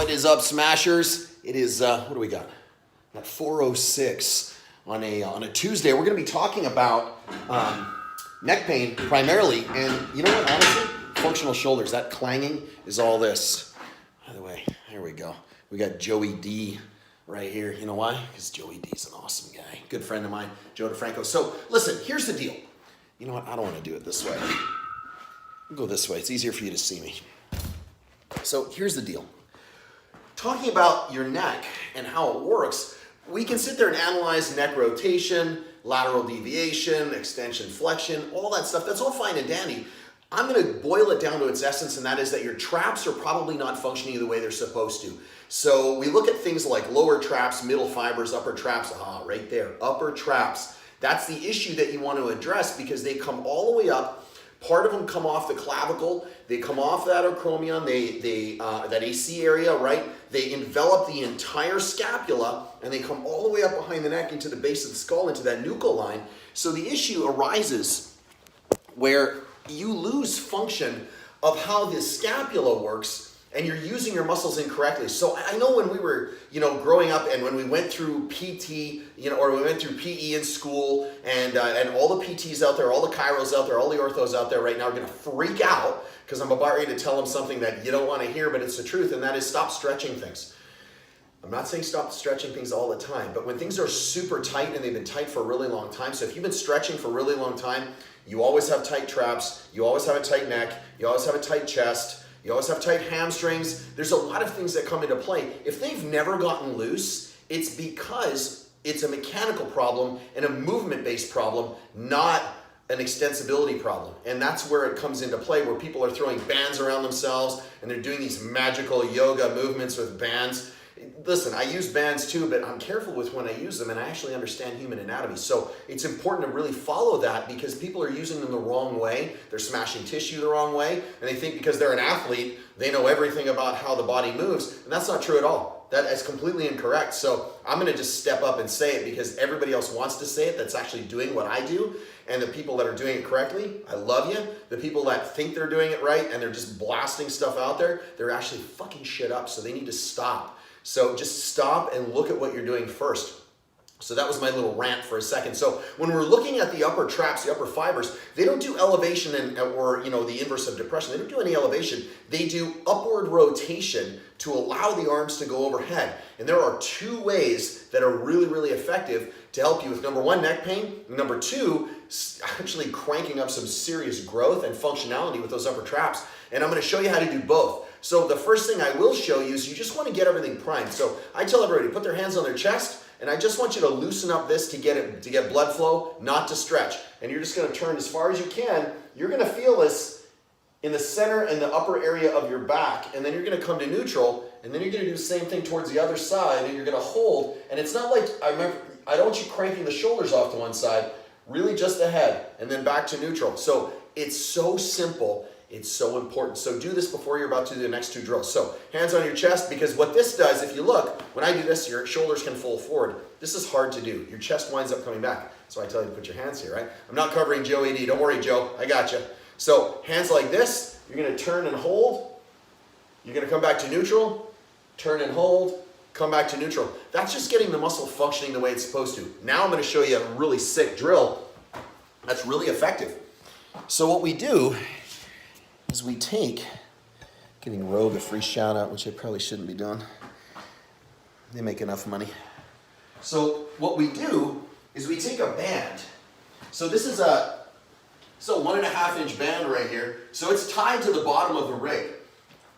What is up, Smashers? It is, what do we got? At 4:06 on a Tuesday. We're going to be talking about neck pain primarily. And you know what, honestly? Functional shoulders. That clanging is all this. By the way, here we go. We got Joey D right here. You know why? Because Joey D is an awesome guy. Good friend of mine, Joe DeFranco. So listen, here's the deal. You know what? I don't want to do it this way. I'll go this way. It's easier for you to see me. So here's the deal. Talking about your neck and how it works, we can sit there and analyze neck rotation, lateral deviation, extension, flexion, all that stuff. That's all fine and dandy. I'm going to boil it down to its essence, and that is that your traps are probably not functioning the way they're supposed to. So we look at things like lower traps, middle fibers, upper traps. Right there, upper traps. That's the issue that you want to address because they come all the way up. Part of them come off the clavicle, they come off that acromion, that AC area, right? They envelop the entire scapula, and they come all the way up behind the neck into the base of the skull, into that nuchal line. So the issue arises where you lose function of how the scapula works, and you're using your muscles incorrectly. So I know when we were, growing up, and when we went through PT, or we went through PE in school, and all the PTs out there, all the chiros out there, all the orthos out there right now are gonna freak out because I'm about ready to tell them something that you don't wanna hear, but it's the truth, and that is stop stretching things. I'm not saying stop stretching things all the time, but when things are super tight and they've been tight for a really long time, so if you've been stretching for a really long time, you always have tight traps, you always have a tight neck, you always have a tight chest, you always have tight hamstrings. There's a lot of things that come into play. If they've never gotten loose, it's because it's a mechanical problem and a movement-based problem, not an extensibility problem. And that's where it comes into play, where people are throwing bands around themselves and they're doing these magical yoga movements with bands. Listen, I use bands too, but I'm careful with when I use them, and I actually understand human anatomy. So it's important to really follow that because people are using them the wrong way. They're smashing tissue the wrong way, and they think because they're an athlete, they know everything about how the body moves, and that's not true at all. That is completely incorrect. So I'm gonna just step up and say it because everybody else wants to say it that's actually doing what I do, and the people that are doing it correctly, I love you. The people that think they're doing it right and they're just blasting stuff out there, they're actually fucking shit up, so they need to stop. So just stop and look at what you're doing first. So that was my little rant for a second. So when we're looking at the upper traps, the upper fibers, they don't do elevation or the inverse of depression. They don't do any elevation. They do upward rotation to allow the arms to go overhead. And there are two ways that are really, really effective to help you with, number one, neck pain. Number two, actually cranking up some serious growth and functionality with those upper traps. And I'm going to show you how to do both. So the first thing I will show you is you just want to get everything primed. So I tell everybody, put their hands on their chest, and I just want you to loosen up this to get blood flow, not to stretch. And you're just going to turn as far as you can. You're going to feel this in the center and the upper area of your back, and then you're going to come to neutral, and then you're going to do the same thing towards the other side, and you're going to hold. And it's not like, I don't want you cranking the shoulders off to one side, really just the head, and then back to neutral. So it's so simple. It's so important. So do this before you're about to do the next two drills. So hands on your chest, because what this does, if you look, when I do this, your shoulders can fold forward. This is hard to do. Your chest winds up coming back. So I tell you to put your hands here, right? I'm not covering Joe AD. Don't worry, Joe. I got you. So hands like this. You're going to turn and hold. You're going to come back to neutral. Turn and hold. Come back to neutral. That's just getting the muscle functioning the way it's supposed to. Now I'm going to show you a really sick drill that's really effective. So what we do is we take, giving Rogue a free shout out, which I probably shouldn't be doing. They make enough money. So what we do is we take a band. So this is a 1.5 inch band right here. So it's tied to the bottom of the rig.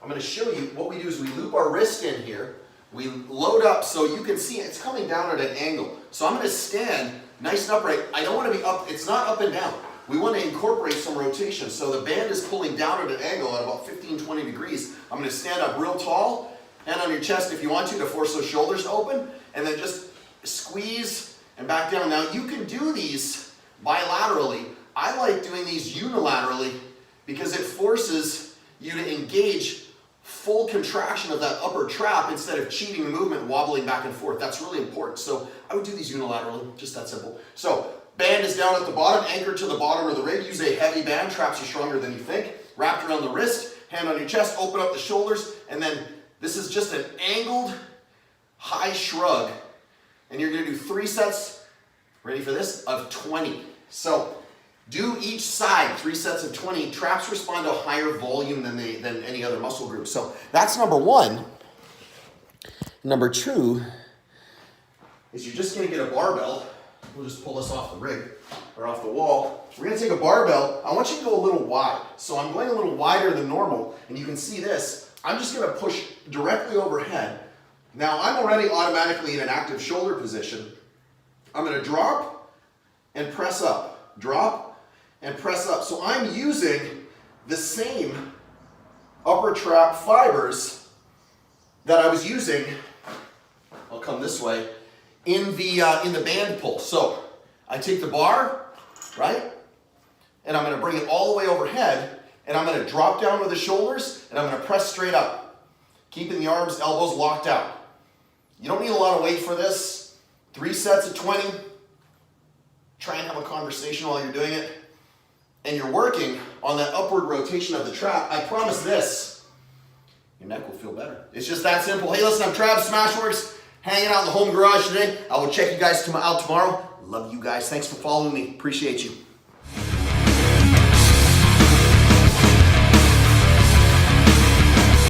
I'm going to show you what we do is we loop our wrist in here. We load up so you can see it's coming down at an angle. So I'm going to stand nice and upright. I don't want to be up, it's not up and down. We want to incorporate some rotation. So the band is pulling down at an angle at about 15, 20 degrees. I'm going to stand up real tall, hand on your chest if you want to force those shoulders to open, and then just squeeze and back down. Now you can do these bilaterally. I like doing these unilaterally because it forces you to engage full contraction of that upper trap instead of cheating the movement, wobbling back and forth. That's really important. So I would do these unilaterally, just that simple. So band is down at the bottom, anchored to the bottom of the rig. Use a heavy band, traps are stronger than you think. Wrapped around the wrist, hand on your chest, open up the shoulders, and then This is just an angled high shrug, and you're gonna do 3 sets, ready for this, of 20. So do each side 3 sets of 20. Traps respond to a higher volume than any other muscle group. So that's number 1. Number 2 is you're just gonna get a barbell. We'll just pull this off the rig or off the wall. We're gonna take a barbell. I want you to go a little wide. So I'm going a little wider than normal, and you can see this. I'm just gonna push directly overhead. Now I'm already automatically in an active shoulder position. I'm gonna drop and press up. Drop and press up. So I'm using the same upper trap fibers that I was using, I'll come this way, in the band pull. So I take the bar, right? And I'm gonna bring it all the way overhead, and I'm gonna drop down with the shoulders, and I'm gonna press straight up, keeping the arms, elbows locked out. You don't need a lot of weight for this. 3 sets of 20. Try and have a conversation while you're doing it. And you're working on that upward rotation of the trap. I promise this, your neck will feel better. It's just that simple. Hey, listen, I'm Trav, SmashweRx, hanging out in the home garage today. I will check you guys out tomorrow. Love you guys. Thanks for following me. Appreciate you.